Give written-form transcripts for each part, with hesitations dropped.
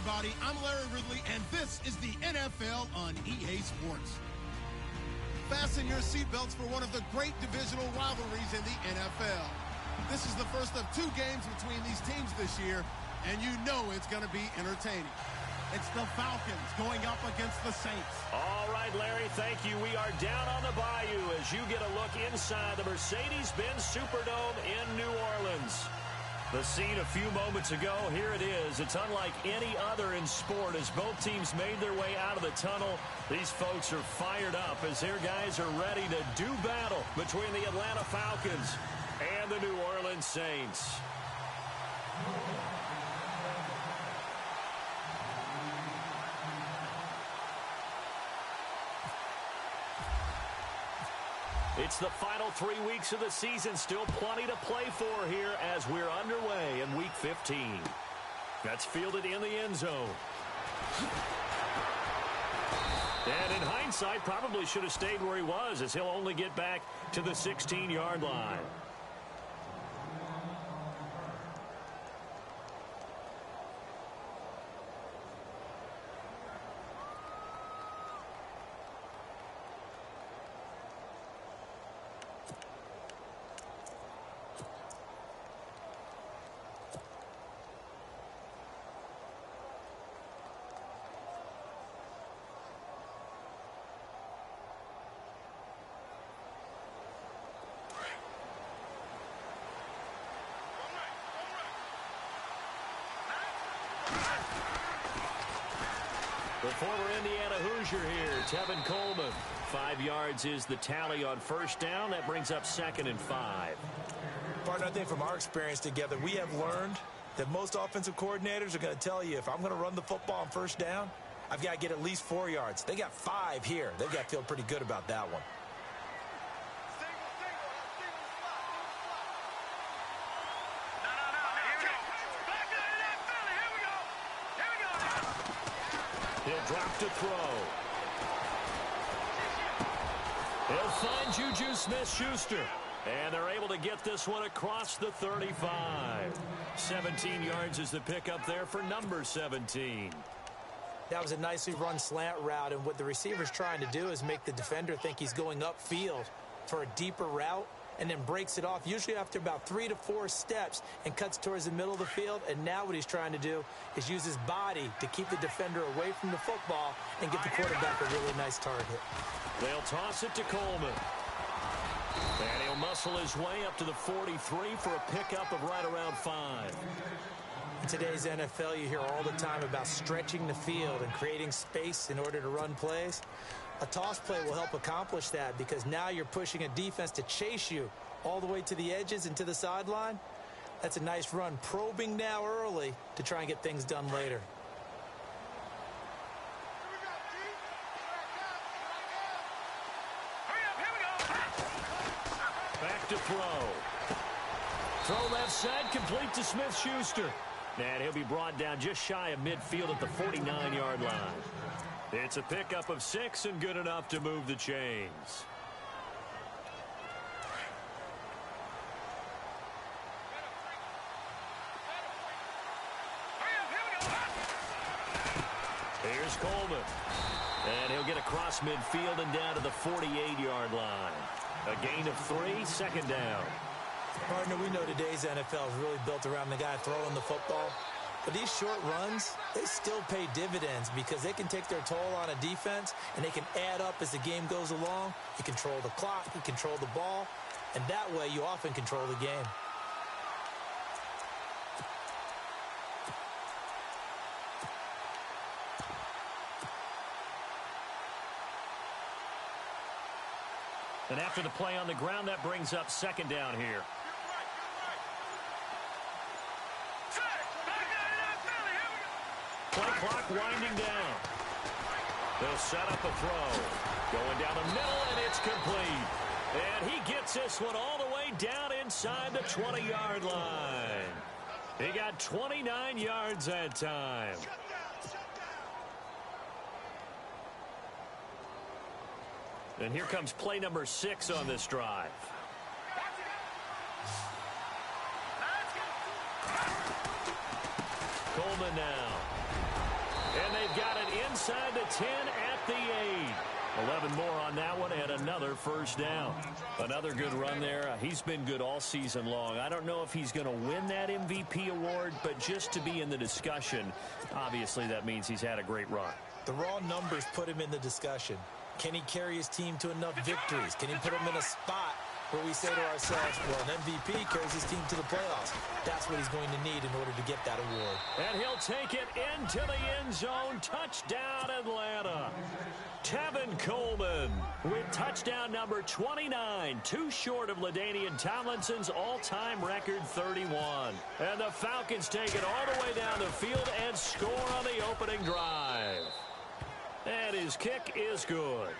everybody. I'm Larry Ridley, and this is the NFL on EA Sports. Fasten your seatbelts for one of the great divisional rivalries in the NFL. This is the first of 2 games between these teams this year, and you know it's going to be entertaining. It's the Falcons going up against the Saints. All right, Larry, thank you. We are down on the bayou as you get a look inside the Mercedes-Benz Superdome in New Orleans. The scene a few moments ago, here it is. It's unlike any other in sport as both teams made their way out of the tunnel. These folks are fired up as their guys are ready to do battle between the Atlanta Falcons and the New Orleans Saints. It's the final 3 weeks of the season. Still plenty to play for here as we're underway in Week 15. That's fielded in the end zone. And in hindsight, probably should have stayed where he was as he'll only get back to the 16-yard line. The former Indiana Hoosier here, Tevin Coleman. 5 yards is the tally on first down. That brings up 2nd and 5. Partner, I think from our experience together, we have learned that most offensive coordinators are going to tell you, if I'm going to run the football on first down, I've got to get at least 4 yards. They got 5 here. They've got to feel pretty good about that one. He'll drop to throw. He'll find Juju Smith-Schuster. And they're able to get this one across the 35. 17 yards is the pickup there for number 17. That was a nicely run slant route, and what the receiver's trying to do is make the defender think he's going upfield for a deeper route, and then breaks it off, usually after about 3 to 4 steps, and cuts towards the middle of the field. And now what he's trying to do is use his body to keep the defender away from the football and get the quarterback a really nice target. They'll toss it to Coleman. And he'll muscle his way up to the 43 for a pickup of right around 5. In today's NFL, you hear all the time about stretching the field and creating space in order to run plays. A toss play will help accomplish that because now you're pushing a defense to chase you all the way to the edges and to the sideline. That's a nice run, probing now early to try and get things done later. Back to throw. Throw left side, complete to Smith-Schuster. And he'll be brought down just shy of midfield at the 49-yard line. It's a pickup of 6 and good enough to move the chains. Here's Coleman. And he'll get across midfield and down to the 48-yard line. A gain of 3, 2nd down. Partner, we know today's NFL is really built around the guy throwing the football. But these short runs, they still pay dividends because they can take their toll on a defense and they can add up as the game goes along. You control the clock, you control the ball, and that way you often control the game. And after the play on the ground, that brings up 2nd down here. Play clock winding down. They'll set up a throw. Going down the middle, and it's complete. And he gets this one all the way down inside the 20-yard line. He got 29 yards that time. And here comes play number 6 on this drive. Coleman now. And they've got it inside the 10 at the 8. 11 more on that one and another first down. Another good run there. He's been good all season long. I don't know if he's going to win that MVP award, but just to be in the discussion, obviously that means he's had a great run. The raw numbers put him in the discussion. Can he carry his team to enough victories? Can he put him in a spot where we say to ourselves, well, an MVP carries his team to the playoffs? That's what he's going to need in order to get that award. And he'll take it into the end zone. Touchdown, Atlanta. Tevin Coleman with touchdown number 29, too short of LaDainian Tomlinson's all-time record 31. And the Falcons take it all the way down the field and score on the opening drive. And his kick is good.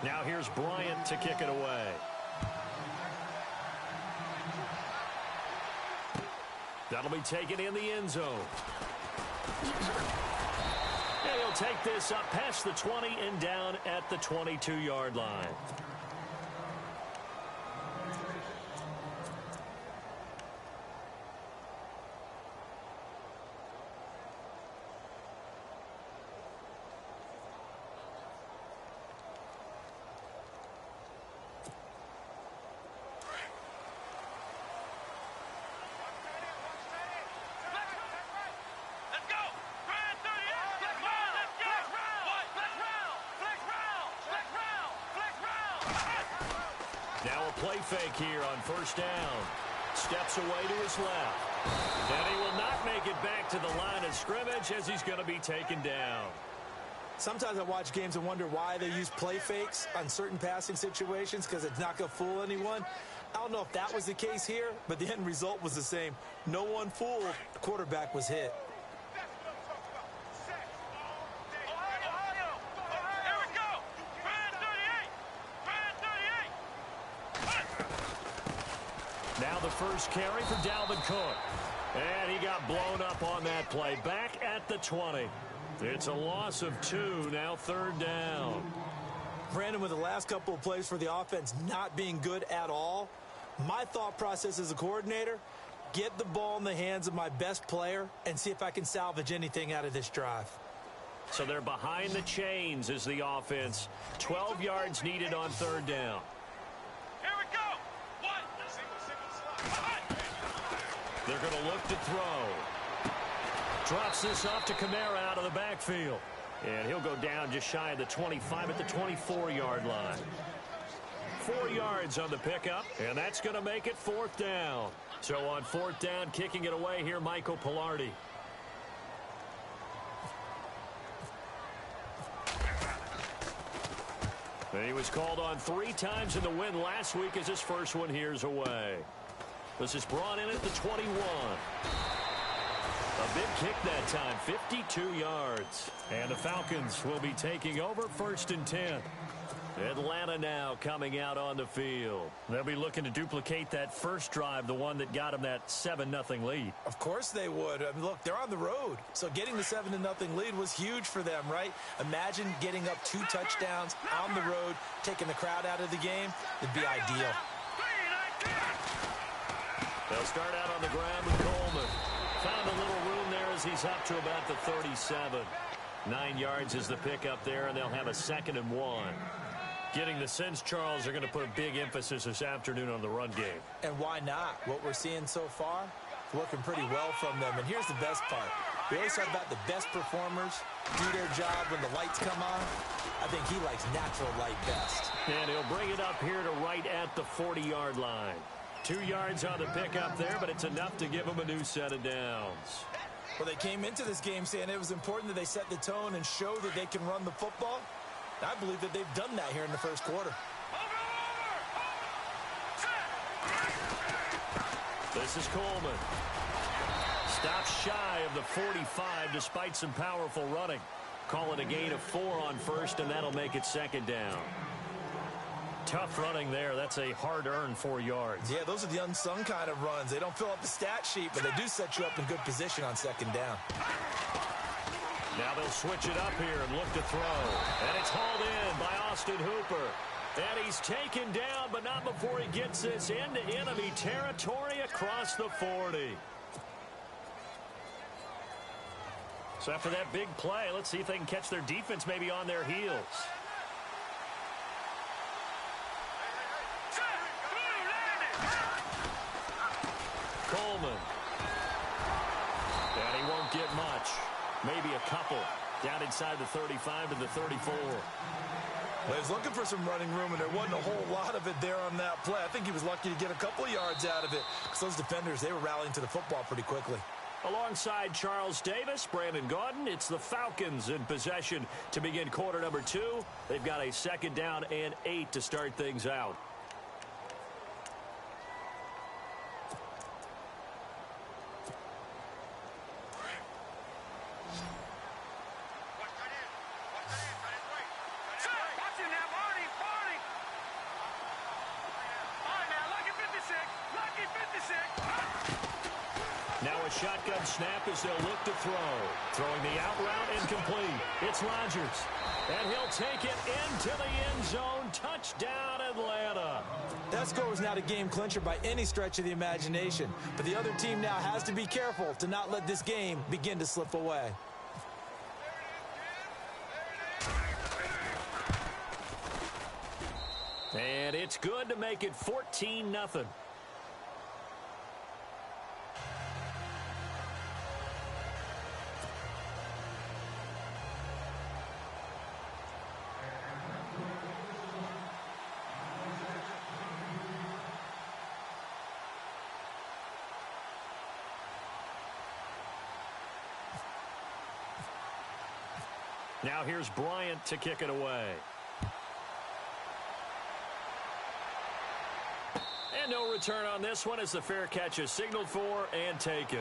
Now here's Bryant to kick it away. That'll be taken in the end zone. And he'll take this up past the 20 and down at the 22-yard line. Now a play fake here on first down. Steps away to his left. And he will not make it back to the line of scrimmage as he's going to be taken down. Sometimes I watch games and wonder why they use play fakes on certain passing situations, because it's not going to fool anyone. I don't know if that was the case here, but the end result was the same. No one fooled. The quarterback was hit. Now the first carry for Dalvin Cook. And he got blown up on that play. Back at the 20. It's a loss of 2, now third down. Brandon, with the last couple of plays for the offense not being good at all, my thought process as a coordinator, get the ball in the hands of my best player and see if I can salvage anything out of this drive. So they're behind the chains as the offense. 12 yards needed on third down. They're going to look to throw. Drops this off to Kamara out of the backfield. And he'll go down just shy of the 25 at the 24-yard line. 4 yards on the pickup, and that's going to make it fourth down. So on fourth down, kicking it away here, Michael Pilardi. And he was called on 3 times in the win last week as his first one here's away. This is brought in at the 21. A big kick that time, 52 yards. And the Falcons will be taking over first and 10. Atlanta now coming out on the field. They'll be looking to duplicate that first drive, the one that got them that 7-0 lead. Of course they would. I mean, look, they're on the road. So getting the 7-0 lead was huge for them, right? Imagine getting up 2 touchdowns on the road, taking the crowd out of the game. It'd be ideal. They'll start out on the ground with Coleman. Found a little room there as he's up to about the 37. 9 yards is the pickup there, and they'll have a 2nd and 1. Getting the sense, Charles, are going to put a big emphasis this afternoon on the run game. And why not? What we're seeing so far, working pretty well from them. And here's the best part. We always talk about the best performers do their job when the lights come on. I think he likes natural light best. And he'll bring it up here to right at the 40-yard line. 2 yards on the pickup there, but it's enough to give them a new set of downs. Well, they came into this game saying it was important that they set the tone and show that they can run the football. I believe that they've done that here in the first quarter. This is Coleman. Stops shy of the 45 despite some powerful running. Call it a gain of 4 on first, and that'll make it 2nd down. Tough running there. That's a hard-earned 4 yards. Yeah, those are the unsung kind of runs. They don't fill up the stat sheet, but they do set you up in good position on 2nd down. Now they'll switch it up here and look to throw. And it's hauled in by Austin Hooper. And he's taken down, but not before he gets this into enemy territory across the 40. So after that big play, let's see if they can catch their defense maybe on their heels. Coleman. And he won't get much. Maybe a couple. Down inside the 35 to the 34. Well, he was looking for some running room, and there wasn't a whole lot of it there on that play. I think he was lucky to get a couple of yards out of it because those defenders, they were rallying to the football pretty quickly. Alongside Charles Davis, Brandon Gaudin, it's the Falcons in possession to begin quarter number 2. They've got a 2nd down and 8 to start things out. Now a shotgun snap as they'll look to throw. Throwing the out route incomplete. It's Rodgers. And he'll take it into the end zone. Touchdown, Atlanta. That score was not a game clincher by any stretch of the imagination. But the other team now has to be careful to not let this game begin to slip away. And it's good to make it 14-0. Now here's Bryant to kick it away. And no return on this one as the fair catch is signaled for and taken.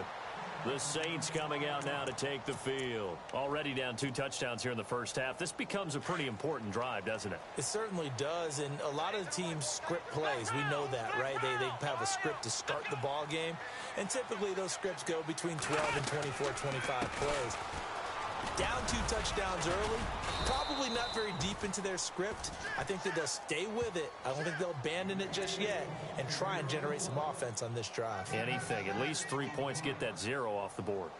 The Saints coming out now to take the field. Already down 2 touchdowns here in the first half. This becomes a pretty important drive, doesn't it? It certainly does, and a lot of the teams script plays. We know that, right? They have a script to start the ball game, and typically those scripts go between 12 and 24, 25 plays. Down 2 touchdowns early, probably not very deep into their script. I think that they'll stay with it. I don't think they'll abandon it just yet and try and generate some offense on this drive. Anything. At least 3 points, get that 0 off the board.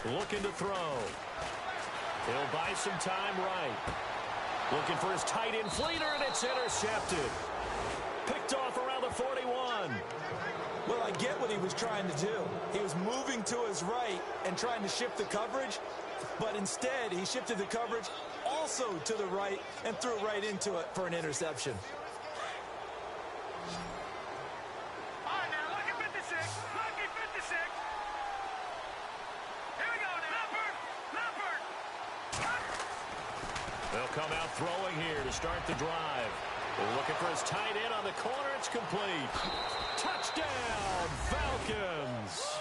Looking to throw. He'll buy some time right. Looking for his tight end fleeter, and it's intercepted. Picked off around the 41. Well, I get what he was trying to do. He was moving to his right and trying to shift the coverage, but instead he shifted the coverage also to the right and threw right into it for an interception. They'll come out throwing here to start the drive. They're looking for his tight end on the corner. It's complete. Touchdown, Falcons.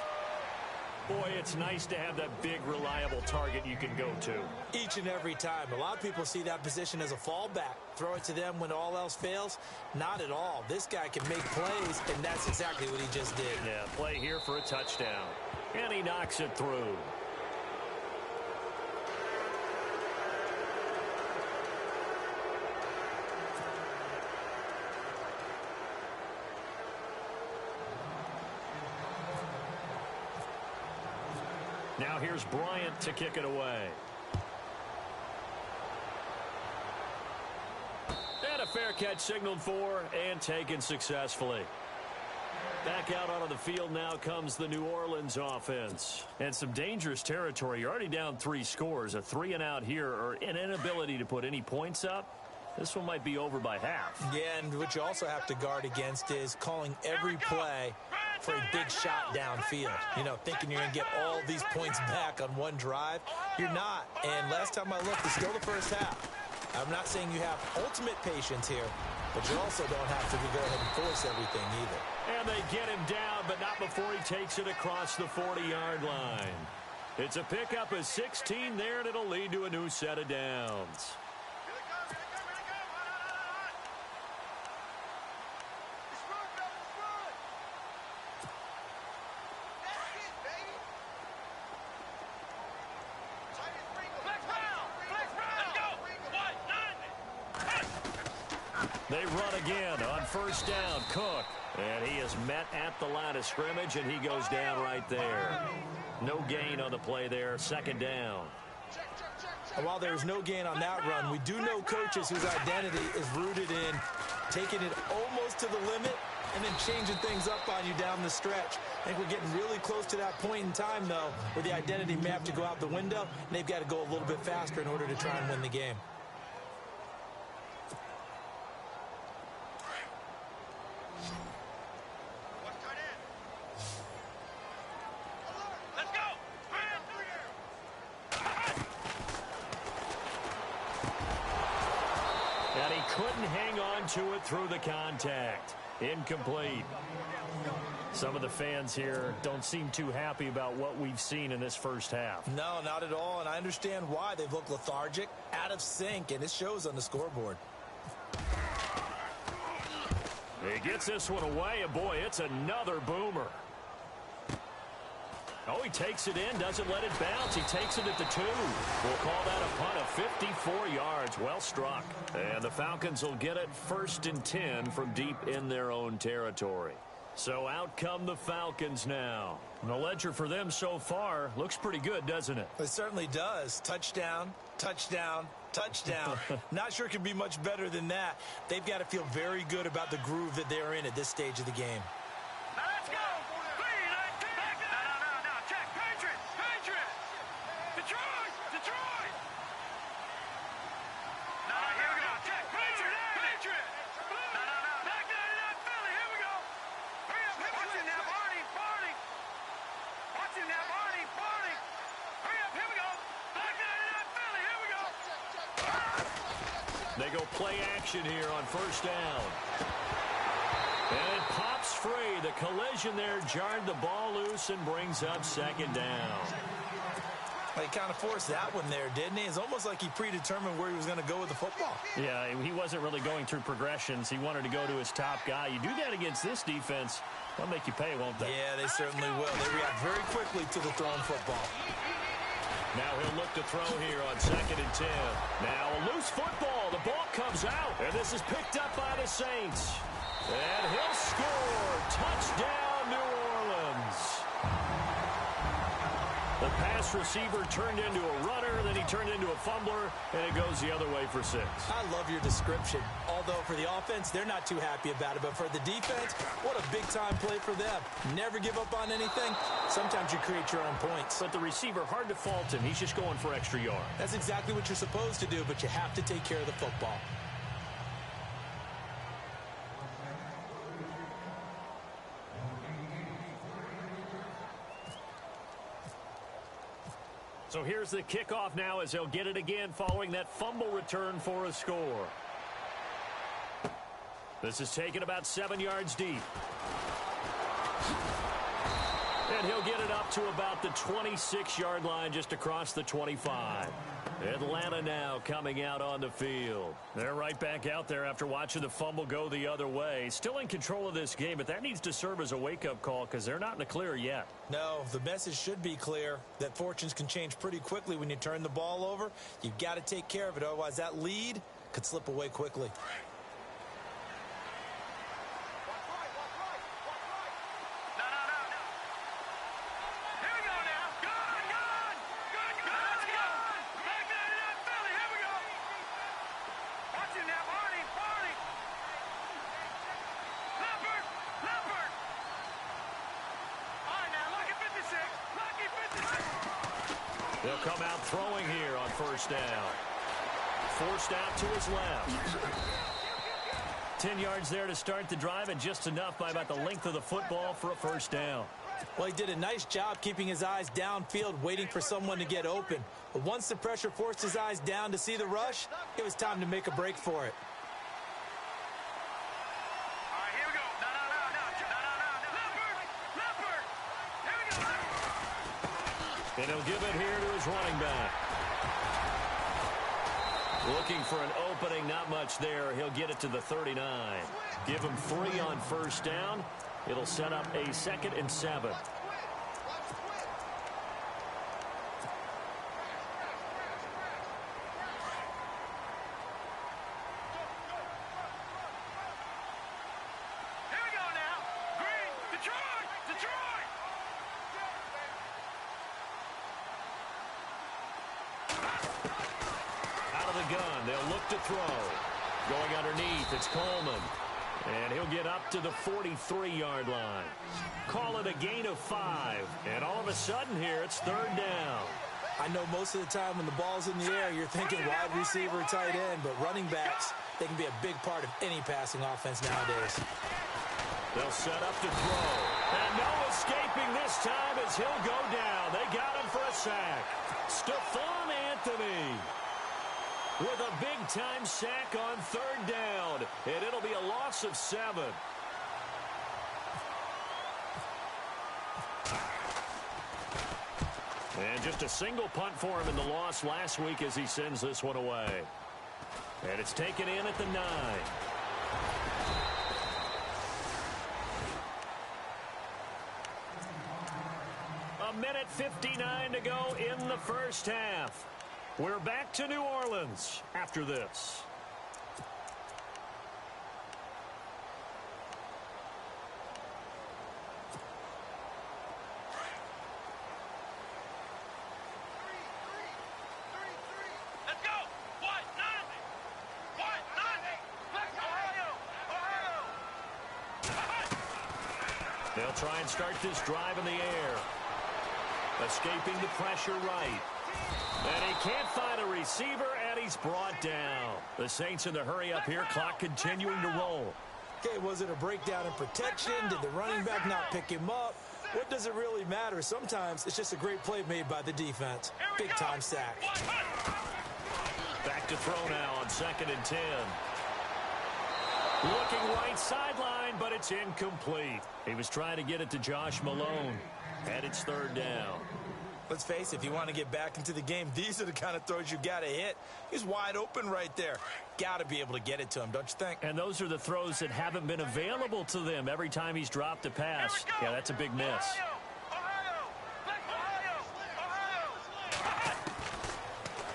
Boy, it's nice to have that big, reliable target you can go to. Each and every time. A lot of people see that position as a fallback. Throw it to them when all else fails. Not at all. This guy can make plays, and that's exactly what he just did. Yeah, play here for a touchdown. And he knocks it through. Now here's Bryant to kick it away. And a fair catch signaled for and taken successfully. Back out onto the field now comes the New Orleans offense. And some dangerous territory. You're already down 3 scores. A 3-and-out here or an inability to put any points up. This one might be over by half. Yeah, and what you also have to guard against is calling every play for a big shot downfield. You know, thinking you're going to get all these points back on one drive. You're not. And last time I looked, it's still the first half. I'm not saying you have ultimate patience here, but you also don't have to go ahead and force everything either. And they get him down, but not before he takes it across the 40-yard line. It's a pickup of 16 there, and it'll lead to a new set of downs. They run again on first down. Cook. And he is met at the line of scrimmage, and he goes down right there. No gain on the play there. Second down. And while there's no gain on that run, we do know coaches whose identity is rooted in taking it almost to the limit and then changing things up on you down the stretch. I think we're getting really close to that point in time, though, where the identity may have to go out the window, and they've got to go a little bit faster in order to try and win the game. And he couldn't hang on to it through the contact. Incomplete. Some of the fans here don't seem too happy about what we've seen in this first half. No, not at all, and I understand why. They've looked lethargic, out of sync, and it shows on the scoreboard. He gets this one away, and boy, it's another boomer. Oh, he takes it in, doesn't let it bounce. He takes it at the 2. We'll call that a punt of 54 yards. Well struck. And the Falcons will get it 1st and 10 from deep in their own territory. So out come the Falcons now. And the ledger for them so far looks pretty good, doesn't it? It certainly does. Touchdown, touchdown, touchdown. Not sure it can be much better than that. They've got to feel very good about the groove that they're in at this stage of the game. Now let's go. Check. Patriot. Detroit. Now here we go. Check. Patriot. Back 99 Philly. Here we go. Hurry up. Watch it now, Barney. Watch it now, Barney. Hurry up. Here we go. Back 99 Philly. Here we go. They go play action here on first down. And it pops free. The collision there jarred the ball loose and brings up second down. He kind of forced that one there, didn't he? It's almost like he predetermined where he was going to go with the football. Yeah, he wasn't really going through progressions. He wanted to go to his top guy. You do that against this defense, they'll make you pay, won't they? Yeah, they certainly will. They react very quickly to the thrown football. Now he'll look to throw here on 2nd and 10. Now a loose football. The ball comes out, and this is picked up by the Saints. And he'll score. Touchdown, New Orleans. The pass receiver turned into a runner, then he turned into a fumbler, and it goes the other way for 6. I love your description. Although for the offense, they're not too happy about it. But for the defense, what a big-time play for them. Never give up on anything. Sometimes you create your own points. But the receiver, hard to fault him. He's just going for extra yard. That's exactly what you're supposed to do, but you have to take care of the football. So here's the kickoff now as they'll get it again following that fumble return for a score. This is taken about 7 yards deep. And he'll get it up to about the 26-yard line just across the 25. Atlanta now coming out on the field. They're right back out there after watching the fumble go the other way. Still in control of this game, but that needs to serve as a wake-up call because they're not in the clear yet. No, the message should be clear that fortunes can change pretty quickly when you turn the ball over. You've got to take care of it, otherwise that lead could slip away quickly. They'll come out throwing here on first down. Forced out to his left. 10 yards there to start the drive, and just enough by about the length of the football for a first down. Well, he did a nice job keeping his eyes downfield, waiting for someone to get open. But once the pressure forced his eyes down to see the rush, it was time to make a break for it. And he'll give it here to his running back. Looking for an opening, not much there. He'll get it to the 39. Give him 3 on first down. It'll set up a 2nd and 7. Detroit! Detroit! Out of the gun, they'll look to throw. Going underneath, it's Coleman. And he'll get up to the 43-yard line. Call it a gain of 5. And all of a sudden here, it's third down. I know most of the time when the ball's in the air, you're thinking wide receiver, tight end, but running backs, they can be a big part of any passing offense nowadays. They'll set up to throw. And no escaping this time as he'll go down. They got him for a sack. Stephon Anthony with a big-time sack on third down. And it'll be a loss of 7. And just a single punt for him in the loss last week as he sends this one away. And it's taken in at the 9. A minute 59 to go in the first half. We're back to New Orleans after this. Let's go! What? Nothing! What? Nothing! Ohio! They'll try and start this drive in the air. Escaping the pressure right. And he can't find a receiver, and he's brought down. The Saints in the hurry up here, clock continuing to roll. Okay, was it a breakdown in protection? Did the running back not pick him up? What does it really matter? Sometimes it's just a great play made by the defense. Big-time sack. Back to throw now on 2nd and 10. Looking right sideline, but it's incomplete. He was trying to get it to Josh Malone, and it's third down. Let's face it, if you want to get back into the game, these are the kind of throws you got to hit. He's wide open right there. Got to be able to get it to him, don't you think? And those are the throws that haven't been available to them every time he's dropped a pass. Yeah, that's a big miss.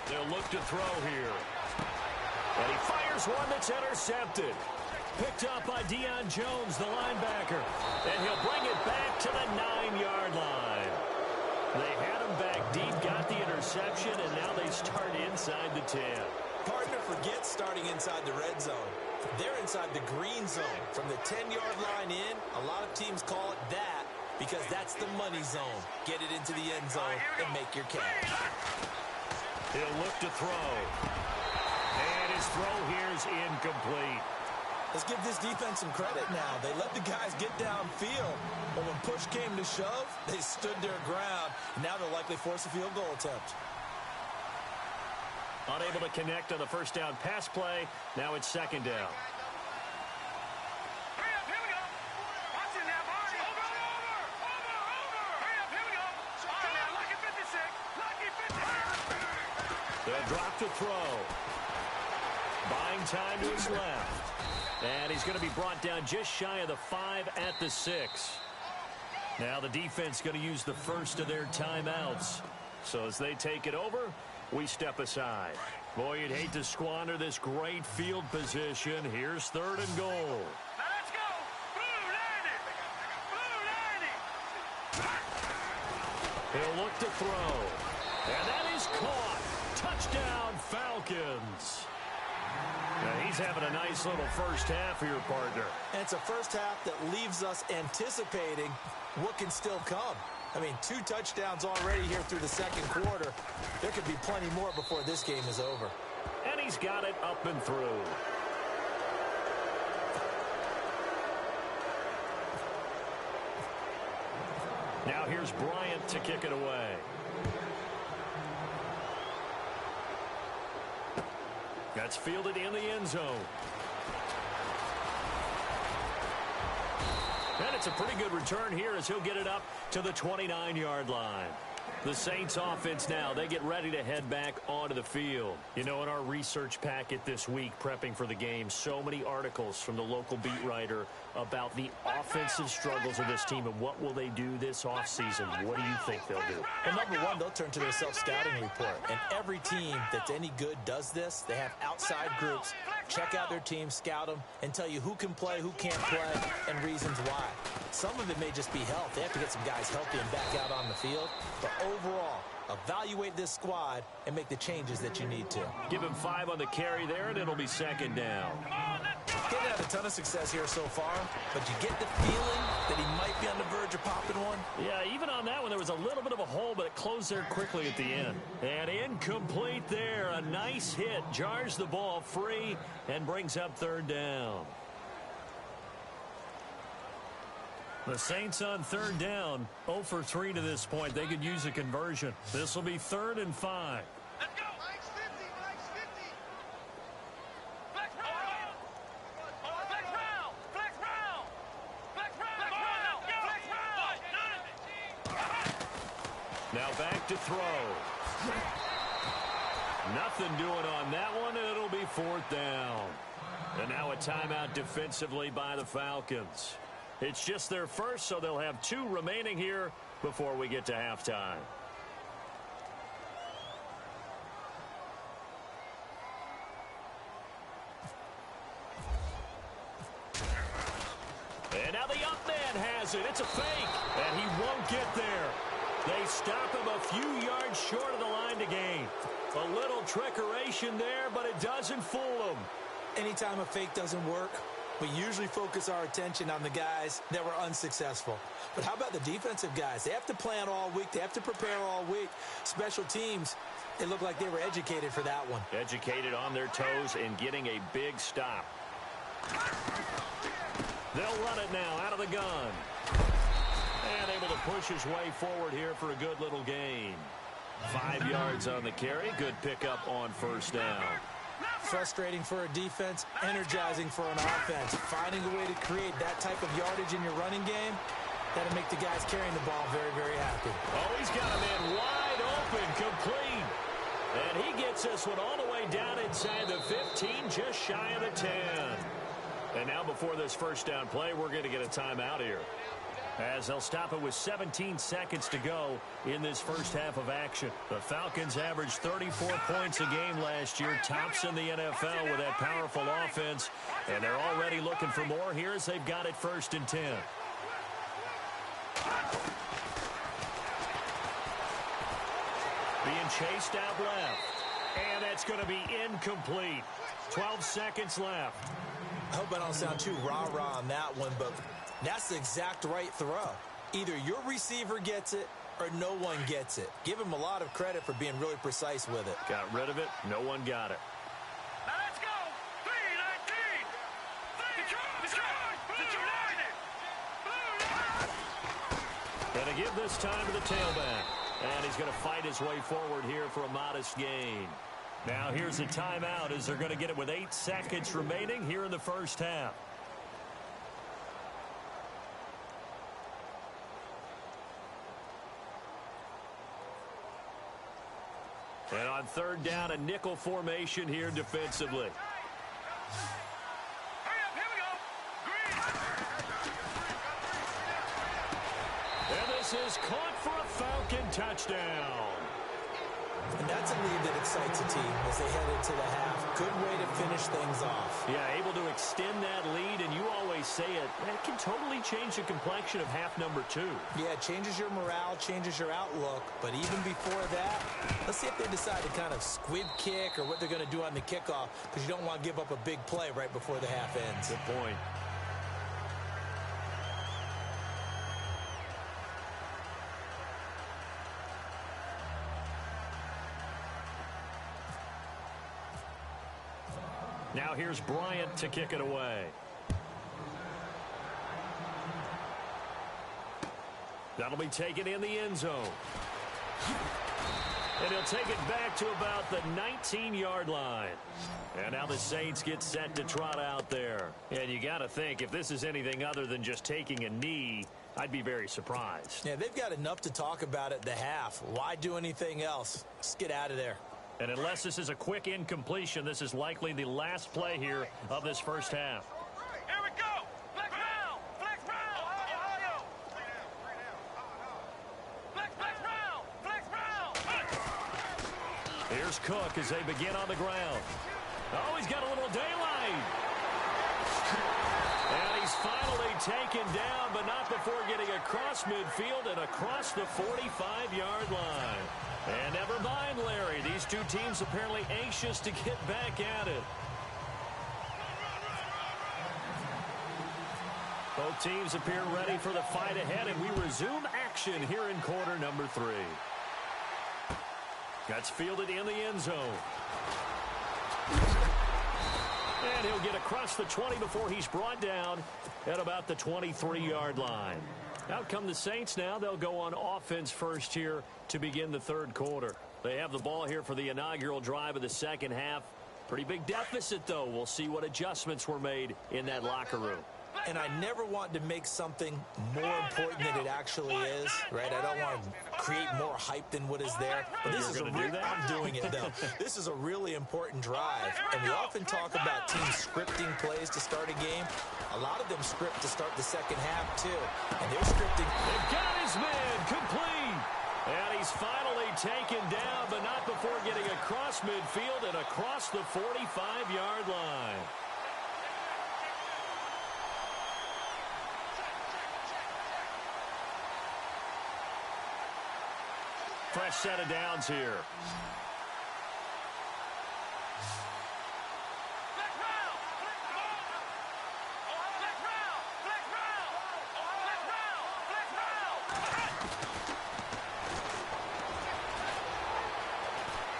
They'll look to throw here. And he fires one that's intercepted. Picked up by Deion Jones, the linebacker. And he'll bring it back to the 9-yard line. They had him back deep, got the interception, and now they start inside the 10. Partner forgets starting inside the red zone. They're inside the green zone. From the 10-yard line in, a lot of teams call it that because that's the money zone. Get it into the end zone and make your cash. He'll look to throw. And his throw here is incomplete. Let's give this defense some credit now. They let the guys get downfield, but when push came to shove, they stood their ground. Now they'll likely force a field goal attempt. Unable to connect on the first down pass play. Now it's 2nd down. Hurry up, here we go. Watch it now, Barney. Over. Hurry up, here we go. All right, now, lucky 56. Lucky 56. They'll drop to throw. Buying time to his left. And he's going to be brought down just shy of the 5 at the 6. Now the defense going to use the first of their timeouts. So as they take it over, we step aside. Boy, you'd hate to squander this great field position. Here's 3rd and goal. Now let's go. Blue 90. He'll look to throw. And that is caught. Touchdown, Falcons. Now he's having a nice little first half here, partner. And it's a first half that leaves us anticipating what can still come. I mean, 2 touchdowns already here through the 2nd quarter. There could be plenty more before this game is over. And he's got it up and through. Now here's Bryant to kick it away. That's fielded in the end zone. And it's a pretty good return here as he'll get it up to the 29-yard line. The Saints offense now, they get ready to head back onto the field. You know, in our research packet this week, prepping for the game, so many articles from the local beat writer about the offensive struggles of this team and what will they do this offseason. What do you think they'll do? Well, number one, they'll turn to their self-scouting report. And every team that's any good does this. They have outside groups check out their team, scout them, and tell you who can play, who can't play, and reasons why. Some of it may just be health. They have to get some guys healthy and back out on the field. But overall, evaluate this squad and make the changes that you need to. Give him 5 on the carry there, and it'll be second down. Didn't have a ton of success here so far, but you get the feeling that he might be on the verge of popping one. Yeah, even on that one, there was a little bit of a hole, but it closed there quickly at the end. And incomplete there. A nice hit. Jars the ball free and brings up third down. The Saints on third down, 0 for 3 to this point. They could use a conversion. This will be 3rd and 5. Let's go. Mike's 50. Mike's 50. Flex round. Flex round. Flex round. Flex round. Flex round. Now back to throw. Nothing doing on that one, and it'll be 4th down. And now a timeout defensively by the Falcons. It's just their first, so they'll have 2 remaining here before we get to halftime. And now the up man has it. It's a fake, and he won't get there. They stop him a few yards short of the line to gain. A little trickeration there, but it doesn't fool him. Anytime a fake doesn't work, we usually focus our attention on the guys that were unsuccessful. But how about the defensive guys? They have to plan all week. They have to prepare all week. Special teams, it looked like they were educated for that one. Educated on their toes and getting a big stop. They'll run it now out of the gun. And able to push his way forward here for a good little gain. 5 yards on the carry. Good pickup on first down. Frustrating for a defense, energizing for an offense. Finding a way to create that type of yardage in your running game, that'll make the guys carrying the ball very, very happy. Oh, he's got a man wide open, complete. And he gets this one all the way down inside the 15, just shy of the 10. And now before this first down play, we're going to get a timeout here, as they'll stop it with 17 seconds to go in this first half of action. The Falcons averaged 34 points a game last year, tops in the NFL with that powerful offense, and they're already looking for more here as they've got it 1st and 10. Being chased out left, and that's going to be incomplete. 12 seconds left. I hope I don't sound too rah-rah on that one, but that's the exact right throw. Either your receiver gets it or no one gets it. Give him a lot of credit for being really precise with it. Got rid of it. No one got it. Now let's go. 3-19. Gonna give this time to the tailback. And he's going to fight his way forward here for a modest gain. Now here's a timeout as they're going to get it with 8 seconds remaining here in the first half. And on third down, a nickel formation here defensively. Hurry up, here we go. Green. And this is caught for a Falcon touchdown. And that's a lead that excites a team as they head into the half. Good way to finish things off. Yeah, able to extend that lead, and you always say it, that can totally change the complexion of half number 2. Yeah, it changes your morale, changes your outlook. But even before that, let's see if they decide to kind of squib kick or what they're going to do on the kickoff, because you don't want to give up a big play right before the half ends. Good point. Now here's Bryant to kick it away. That'll be taken in the end zone. And he'll take it back to about the 19-yard line. And now the Saints get set to trot out there. And you got to think, if this is anything other than just taking a knee, I'd be very surprised. Yeah, they've got enough to talk about at the half. Why do anything else? Just get out of there. And unless this is a quick incompletion, this is likely the last play here of this first half. Here we go. Flex round. Flex round. Ohio. Flex round. Flex round. Here's Cook as they begin on the ground. Oh, he's got a little daylight. And he's finally taken down, but not before getting across midfield and across the 45-yard line. And never mind, Larry. These two teams apparently anxious to get back at it. Both teams appear ready for the fight ahead, and we resume action here in quarter number 3. That's fielded in the end zone. And he'll get across the 20 before he's brought down at about the 23-yard line. Out come the Saints now. They'll go on offense first here to begin the third quarter. They have the ball here for the inaugural drive of the second half. Pretty big deficit, though. We'll see what adjustments were made in that locker room. And I never want to make something more important than it actually is, right? I don't want to create more hype than what is there. But this is I'm doing it, though. This is a really important drive. And we often talk about teams scripting plays to start a game. A lot of them script to start the second half, too. And they're scripting. They've got his man complete. And he's finally taken down, but not before getting across midfield and across the 45-yard line. Fresh set of downs here.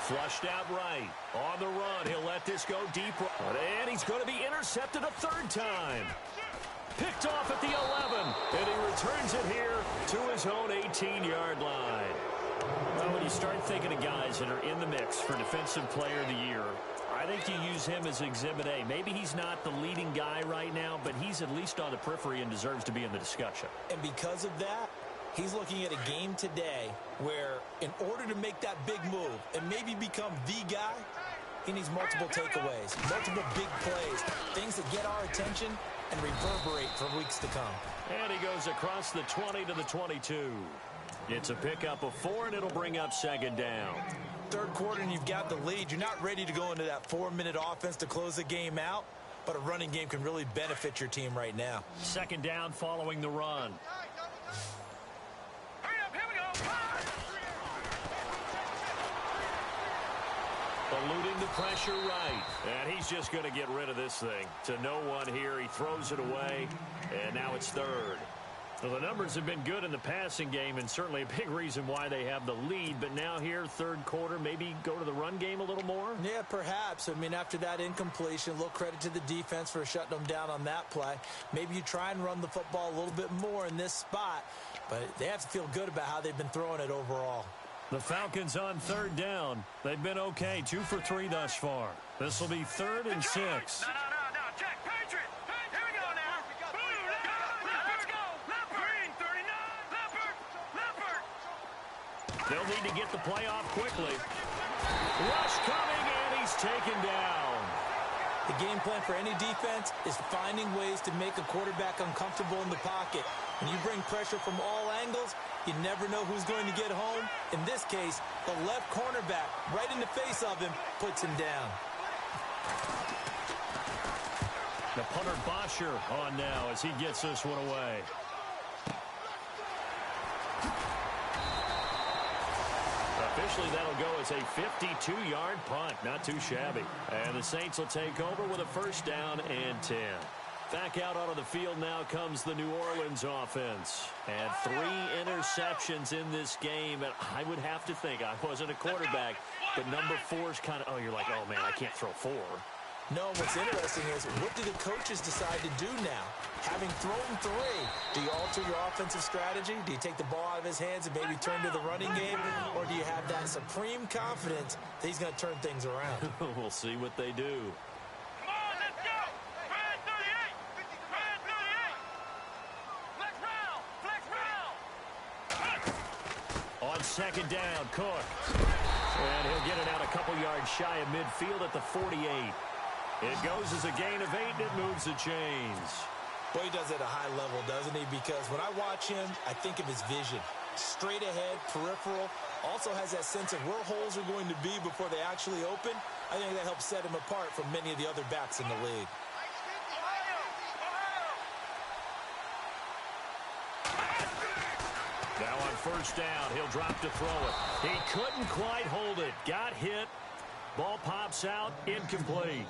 Flushed out right. On the run. He'll let this go deep. And he's going to be intercepted a third time. Picked off at the 11. And he returns it here to his own 18-yard line. Well, when you start thinking of guys that are in the mix for Defensive Player of the Year, I think you use him as Exhibit A. Maybe he's not the leading guy right now, but he's at least on the periphery and deserves to be in the discussion. And because of that, he's looking at a game today where in order to make that big move and maybe become the guy, he needs multiple takeaways, multiple big plays, things that get our attention and reverberate for weeks to come. And he goes across the 20 to the 22. It's a pickup of 4, and it'll bring up second down. Third quarter, and you've got the lead. You're not ready to go into that 4-minute offense to close the game out, but a running game can really benefit your team right now. Second down following the run. Hurry up, here we go. Eluding the pressure right. And he's just going to get rid of this thing. To no one here. He throws it away, and now it's third. Well, the numbers have been good in the passing game, and certainly a big reason why they have the lead. But now here, third quarter, maybe go to the run game a little more? Yeah, perhaps. I mean, after that incompletion, a little credit to the defense for shutting them down on that play. Maybe you try and run the football a little bit more in this spot, but they have to feel good about how they've been throwing it overall. The Falcons on third down. They've been okay, 2 for 3 thus far. This will be 3rd and 6. No, check, Patriot. Here we go now. Let's go. Leopard. 39. Leopard. They'll need to get the play off quickly. Rush coming, and he's taken down. The game plan for any defense is finding ways to make a quarterback uncomfortable in the pocket. When you bring pressure from all angles, you never know who's going to get home. In this case, the left cornerback, right in the face of him, puts him down. The punter Bosher on now as he gets this one away. Officially, that'll go as a 52-yard punt. Not too shabby. And the Saints will take over with a first down and 10. Back out onto the field now comes the New Orleans offense. And 3 interceptions in this game. And I would have to think, I wasn't a quarterback, but number 4 is kind of, you're like, oh, man, I can't throw 4. No, what's interesting is, what do the coaches decide to do now? Having thrown 3, do you alter your offensive strategy? Do you take the ball out of his hands and maybe turn to the running game? Or do you have that supreme confidence that he's going to turn things around? We'll see what they do. Come on, let's go. Red 38. Red 38. Flex round. On second down, Cook. And he'll get it out a couple yards shy of midfield at the 48. It goes as a gain of 8, and it moves the chains. Well, he does it at a high level, doesn't he? Because when I watch him, I think of his vision. straight ahead, peripheral. Also has that sense of where holes are going to be before they actually open. I think that helps set him apart from many of the other backs in the league. Now on first down, he'll drop to throw it. He couldn't quite hold it. Got hit. Ball pops out, incomplete.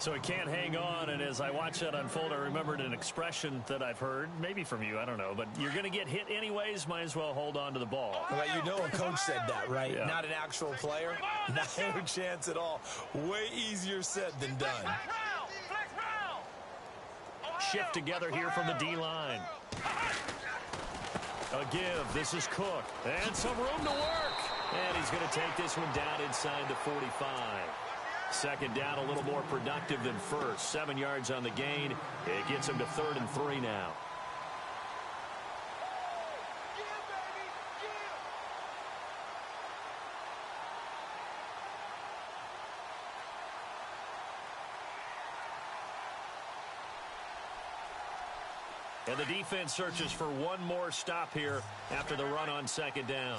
So he can't hang on, and as I watch that unfold, I remembered an expression that I've heard, maybe from you, I don't know, but you're going to get hit anyways, might as well hold on to the ball. Well, you know a coach said that, right? Yeah. Not an actual player. Not a chance at all. Way easier said than done. Shift together here from the D-line. A give. This is Cook. And some room to work. And he's going to take this one down inside the 45. Second down, a little more productive than first. 7 yards on the gain. It gets him to 3rd and 3 now. And the defense searches for one more stop here after the run on second down.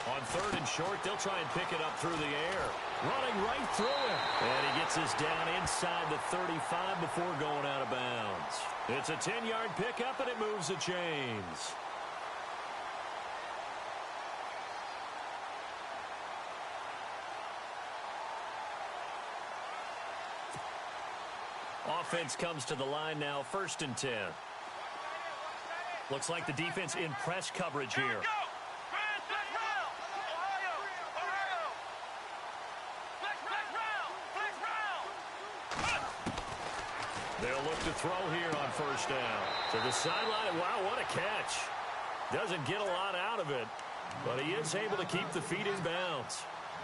On 3rd and short, they'll try and pick it up through the air. Running right through him. And he gets this down inside the 35 before going out of bounds. It's a 10-yard pickup, and it moves the chains. Offense comes to the line now, 1st and 10. Looks like the defense in press coverage here. They'll look to throw here on first down. To the sideline. Wow, what a catch. Doesn't get a lot out of it, but he is able to keep the feet in bounds.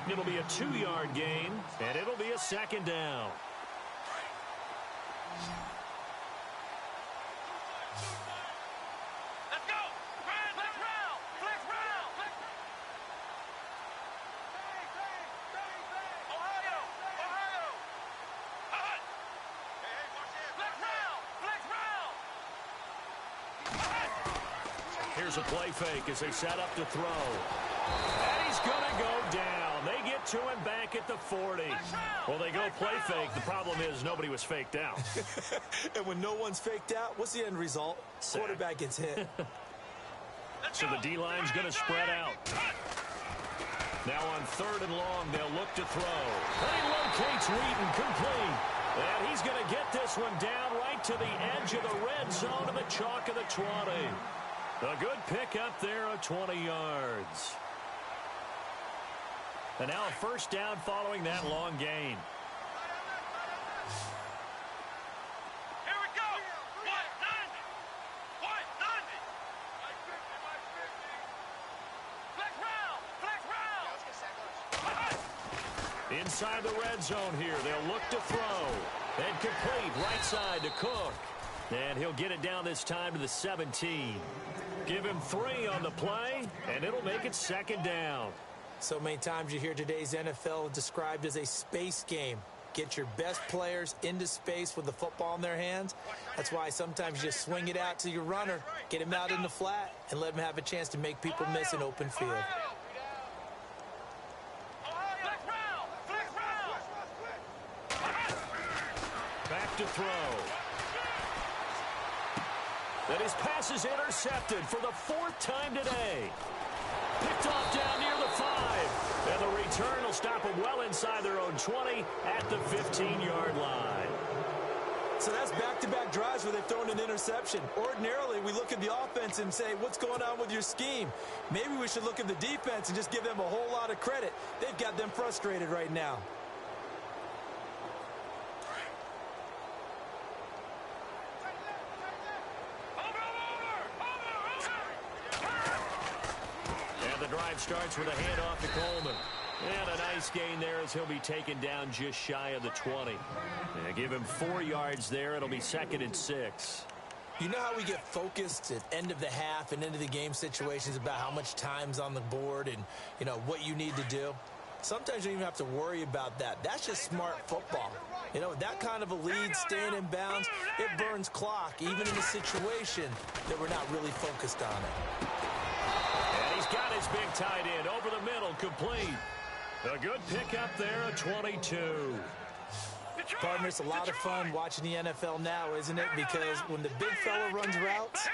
It'll be a 2-yard gain, and it'll be a 2nd down. Let's go! Flex round! Flex round! Ohio! Ohio! Hot! Flex round! Flex round! Here's a play fake as they set up to throw. And he's going to go down. They get to him back at the 40. Well, they go play fake. The problem is nobody was faked out. And when no one's faked out, what's the end result? Sack. Quarterback gets hit. So the D-line's going to spread out. Now on 3rd and long, they'll look to throw. And he locates Wheaton, complete. And he's going to get this one down right to the edge of the red zone of the chalk of the 20. A good pickup there of 20 yards. And now a first down following that long gain. Here we go! 190! 190! Flex round! Flex round! Inside the red zone here, they'll look to throw. And complete right side to Cook. And he'll get it down this time to the 17. Give him 3 on the play, and it'll make it 2nd down. So many times you hear today's NFL described as a space game. Get your best players into space with the football in their hands. That's why sometimes you just swing it out to your runner, get him out in the flat, and let him have a chance to make people miss an open field. Back to throw. And his pass is intercepted for the 4th time today. Picked off down near the 5. And the return will stop them well inside their own 20 at the 15-yard line. So that's back-to-back drives where they've thrown an interception. Ordinarily, we look at the offense and say, what's going on with your scheme? Maybe we should look at the defense and just give them a whole lot of credit. They've got them frustrated right now. Drive starts with a handoff to Coleman. And a nice gain there as he'll be taken down just shy of the 20. And give him 4 yards there. It'll be 2nd and 6. You know how we get focused at end of the half and into the game situations about how much time's on the board and, you know, what you need to do? sometimes you don't even have to worry about that. That's just smart football. You know, with that kind of a lead, staying in bounds, it burns clock, even in a situation that we're not really focused on it. And he's got his big tight end over the middle, complete. A good pickup there, a 22. Partner, it's a lot of fun watching the NFL now, isn't it? Because when the big fella runs routes,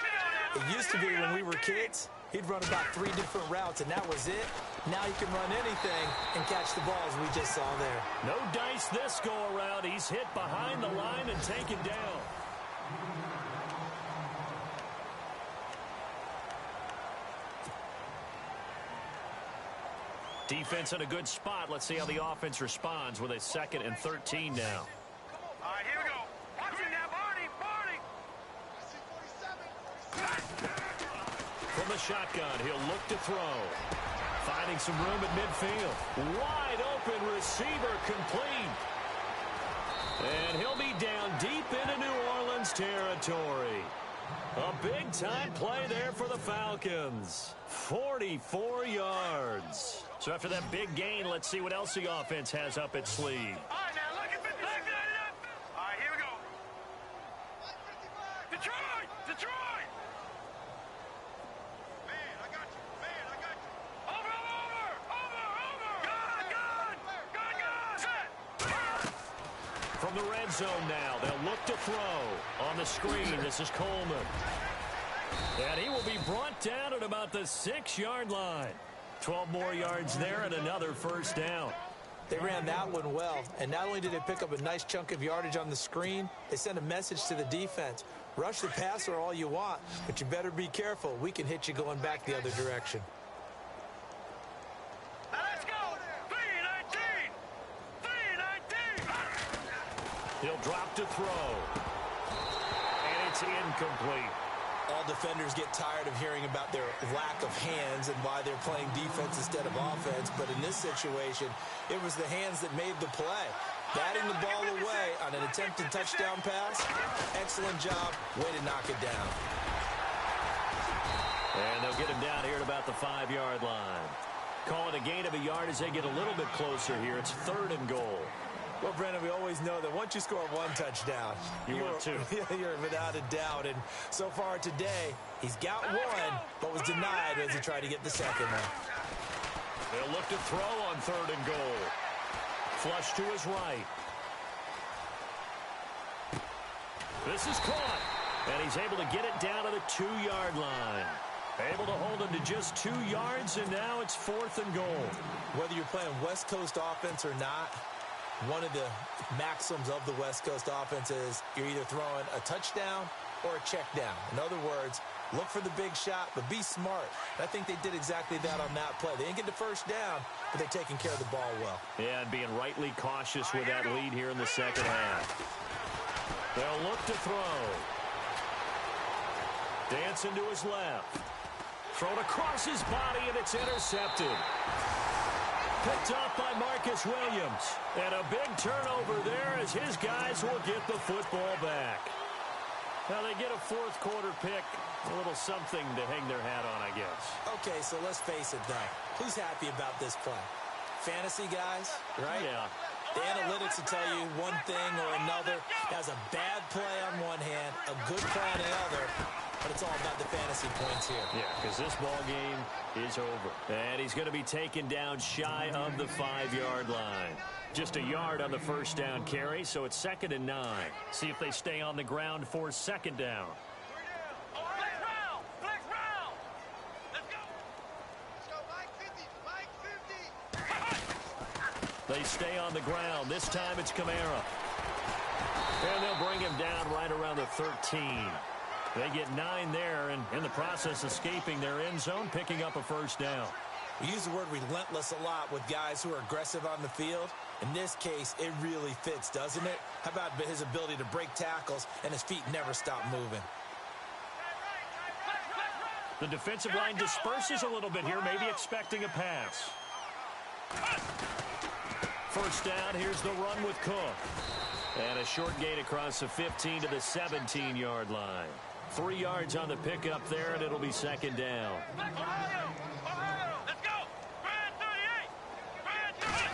it used to be when we were kids, he'd run about 3 different routes, and that was it. Now he can run anything and catch the ball, as we just saw there. No dice this go-around. He's hit behind the line and taken down. Defense in a good spot. Let's see how the offense responds with a 2nd and 13 now. All right, here we go. Watch him now, Barney. From the shotgun, he'll look to throw. Finding some room at midfield. Wide open receiver, complete. And he'll be down deep into New Orleans territory. A big-time play there for the Falcons. 44 yards. So after that big gain, let's see what else the offense has up its sleeve. All right, now, look at 50. All right, here we go. Detroit! Man, I got you. Over. Good. From the red zone now, they'll look to throw. On the screen, this is Coleman. And he will be brought down at about the 6-yard line. 12 more yards there and another first down. They ran that one well, and not only did they pick up a nice chunk of yardage on the screen, they sent a message to the defense. Rush the passer all you want, but you better be careful. We can hit you going back the other direction. Now let's go. 3-19. He'll drop to throw. And it's incomplete. All defenders get tired of hearing about their lack of hands and why they're playing defense instead of offense. But in this situation, it was the hands that made the play. Batting the ball away on an attempted touchdown pass. Excellent job. Way to knock it down. And they'll get him down here at about the 5-yard line. Call it a gain of a yard as they get a little bit closer here. It's 3rd and goal. Well, Brendan, we always know that once you score 1 touchdown, You want 2. You're without a doubt. And so far today, he's got 1, but was denied as he tried to get the 2nd one. They'll look to throw on 3rd and goal. Flush to his right. This is caught. And he's able to get it down to the 2-yard line. Able to hold him to just 2 yards, and now it's 4th and goal. Whether you're playing West Coast offense or not, one of the maxims of the West Coast offense is you're either throwing a touchdown or a check down. In other words, look for the big shot, but be smart. And I think they did exactly that on that play. They didn't get the first down, but they're taking care of the ball well. Yeah, and being rightly cautious with that lead here in the second half. They'll look to throw. Dancing to his left. Thrown across his body, and it's intercepted. Picked off by Marcus Williams. And a big turnover there as his guys will get the football back. Now they get a 4th quarter pick. A little something to hang their hat on, I guess. Okay, so let's face it, though. Who's happy about this play? Fantasy guys, right? Yeah. The analytics will tell you one thing or another. Has a bad play on one hand, a good play on the other. But it's all about the fantasy points here. Yeah, because this ball game is over. And he's going to be taken down shy of the 5-yard line. Just a yard on the first down carry, so it's 2nd and 9. See if they stay on the ground for 2nd down. Flex round. Let's go. Mike 50. They stay on the ground. This time it's Kamara. And they'll bring him down right around the 13. They get 9 there, and in the process escaping their end zone, picking up a first down. We use the word relentless a lot with guys who are aggressive on the field. In this case, it really fits, doesn't it? How about his ability to break tackles and his feet never stop moving? The defensive line disperses a little bit here, maybe expecting a pass. First down, here's the run with Cook. And a short gain across the 15 to the 17-yard line. 3 yards on the pickup there, and it'll be 2nd down. Let's go. Grand 38.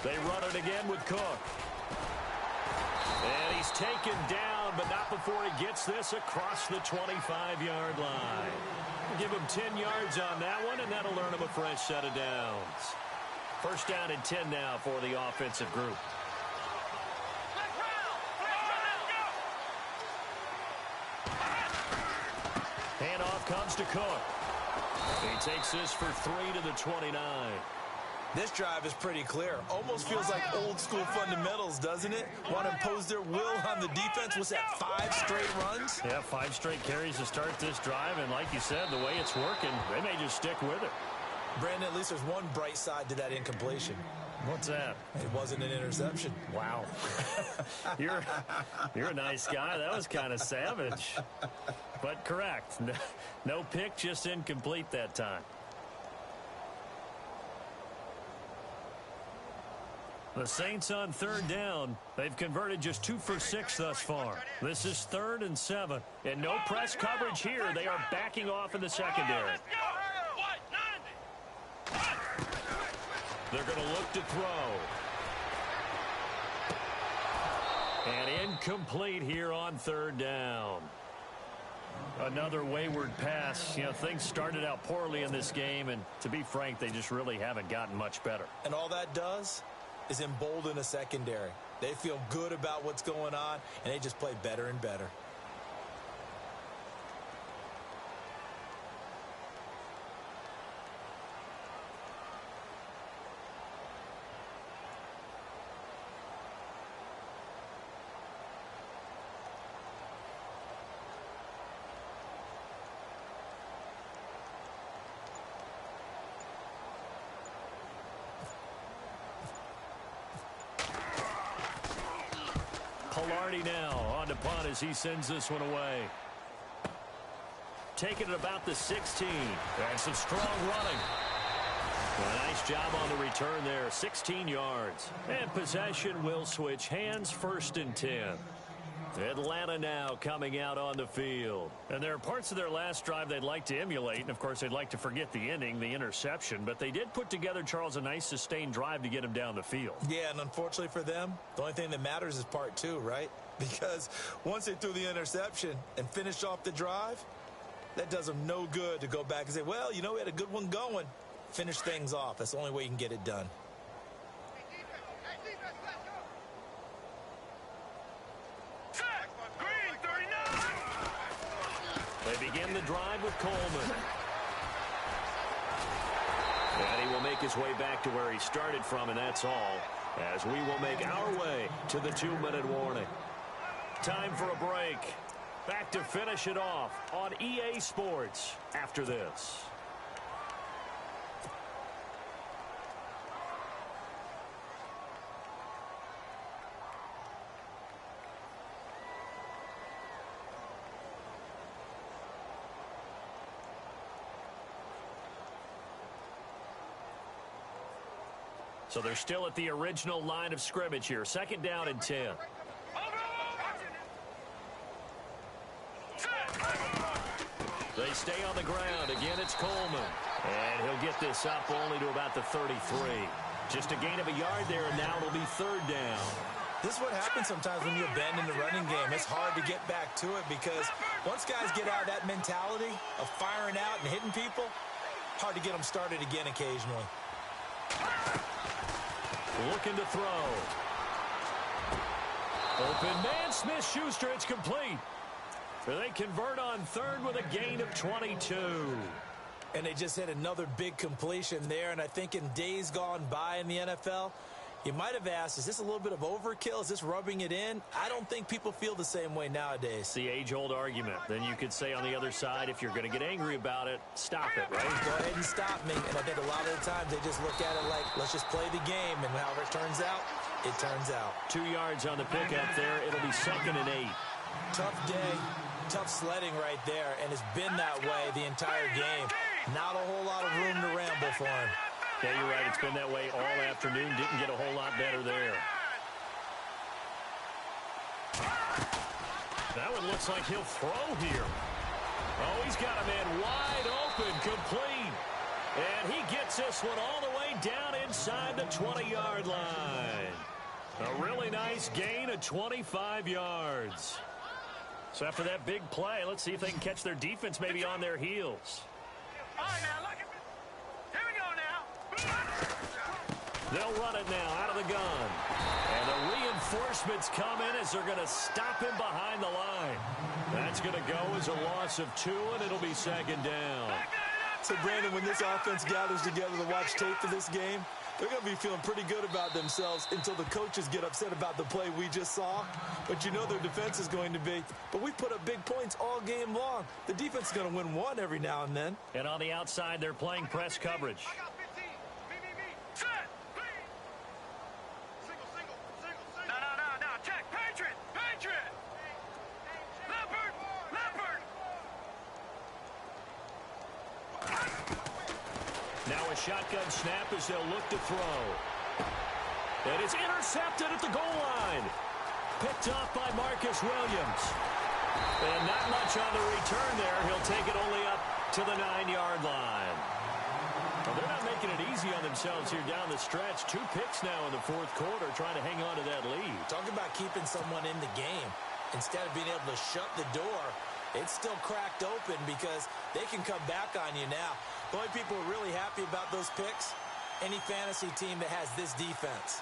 They run it again with Cook. And he's taken down, but not before he gets this across the 25-yard line. Give him 10 yards on that one, and that'll earn him a fresh set of downs. First down and 10 now for the offensive group. Handoff comes to Cook. He takes this for 3 to the 29. This drive is pretty clear. Almost feels like old school fundamentals, doesn't it? Want to impose their will on the defense. What's that, 5 straight runs? Yeah, 5 straight carries to start this drive. And like you said, the way it's working, they may just stick with it. Brandon, at least there's one bright side to that incompletion. What's that? It wasn't an interception. Wow. You're a nice guy. That was kind of savage. But correct. No pick, just incomplete that time. The Saints on third down. They've converted just 2 for 6 thus far. This is 3rd and 7. And no press coverage here. They are backing off in the secondary. They're going to look to throw. And incomplete here on third down. Another wayward pass. You know, things started out poorly in this game, and to be frank, they just really haven't gotten much better. And all that does is embolden a secondary. They feel good about what's going on, and they just play better and better. Palardy now on to punt as he sends this one away. Taking it about the 16. And some strong running. A nice job on the return there. 16 yards. And possession will switch hands, 1st and 10. Atlanta now coming out on the field. And there are parts of their last drive they'd like to emulate. And, of course, they'd like to forget the ending, the interception. But they did put together, Charles, a nice sustained drive to get him down the field. Yeah, and unfortunately for them, the only thing that matters is part 2, right? Because once they threw the interception and finished off the drive, that does them no good to go back and say, well, you know, we had a good one going. Finish things off. That's the only way you can get it done. They begin the drive with Coleman. And he will make his way back to where he started from, and that's all, as we will make our way to the 2-minute warning. Time for a break. Back to finish it off on EA Sports after this. So they're still at the original line of scrimmage here. 2nd down and 10. They stay on the ground. Again, it's Coleman. And he'll get this up only to about the 33. Just a gain of a yard there, and now it'll be 3rd down. This is what happens sometimes when you abandon the running game. It's hard to get back to it because once guys get out of that mentality of firing out and hitting people, hard to get them started again occasionally. Looking to throw. Open man, Smith-Schuster, it's complete. They convert on 3rd with a gain of 22. And they just had another big completion there, and I think in days gone by in the NFL, you might have asked, is this a little bit of overkill? Is this rubbing it in? I don't think people feel the same way nowadays. It's the age-old argument. Then you could say on the other side, if you're going to get angry about it, stop it, right? Go ahead and stop me. And I think a lot of the times they just look at it like, let's just play the game, and however it turns out, it turns out. 2 yards on the pickup there. It'll be 2nd and 8. Tough day, tough sledding right there, and it's been that way the entire game. Not a whole lot of room to ramble for him. Yeah, you're right. It's been that way all afternoon. Didn't get a whole lot better there. That one looks like he'll throw here. Oh, he's got a man wide open, complete. And he gets this one all the way down inside the 20-yard line. A really nice gain of 25 yards. So after that big play, let's see if they can catch their defense maybe on their heels. All right, now, look. Here we go now. They'll run it now out of the gun. And the reinforcements come in as they're going to stop him behind the line. That's going to go as a loss of 2, and it'll be second down. So, Brandon, when this offense gathers together to watch tape for this game, they're going to be feeling pretty good about themselves until the coaches get upset about the play we just saw. But you know their defense is going to be. But we put up big points all game long. The defense is going to win one every now and then. And on the outside, they're playing press coverage. I got 15. Me. Set. Single. No. Check. Patriot. Leopard. Now a shotgun snap as they'll look to throw. And it's intercepted at the goal line. Picked off by Marcus Williams. And not much on the return there. He'll take it only up to the 9-yard line. Well, they're not making it easy on themselves here down the stretch. 2 picks now in the fourth quarter trying to hang on to that lead. Talk about keeping someone in the game. Instead of being able to shut the door, it's still cracked open because they can come back on you now. The only people who are really happy about those picks, any fantasy team that has this defense.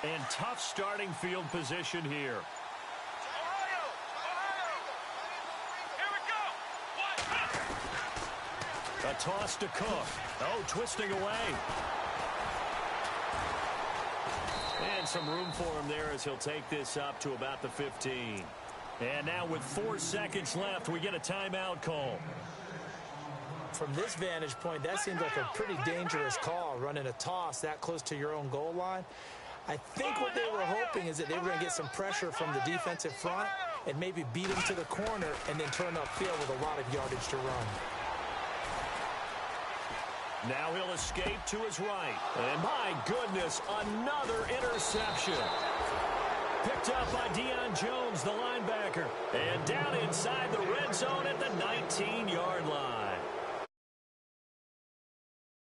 And tough starting field position here. Ohio. Here we go. A toss to Cook. Oh, twisting away. And some room for him there as he'll take this up to about the 15. And now with 4 seconds left, we get a timeout call. From this vantage point, that seems like a pretty dangerous call, running a toss that close to your own goal line. I think what they were hoping is that they were going to get some pressure from the defensive front and maybe beat him to the corner and then turn upfield with a lot of yardage to run. Now he'll escape to his right. And my goodness, another interception. Picked up by Deion Jones, the linebacker. And down inside the red zone at the 19-yard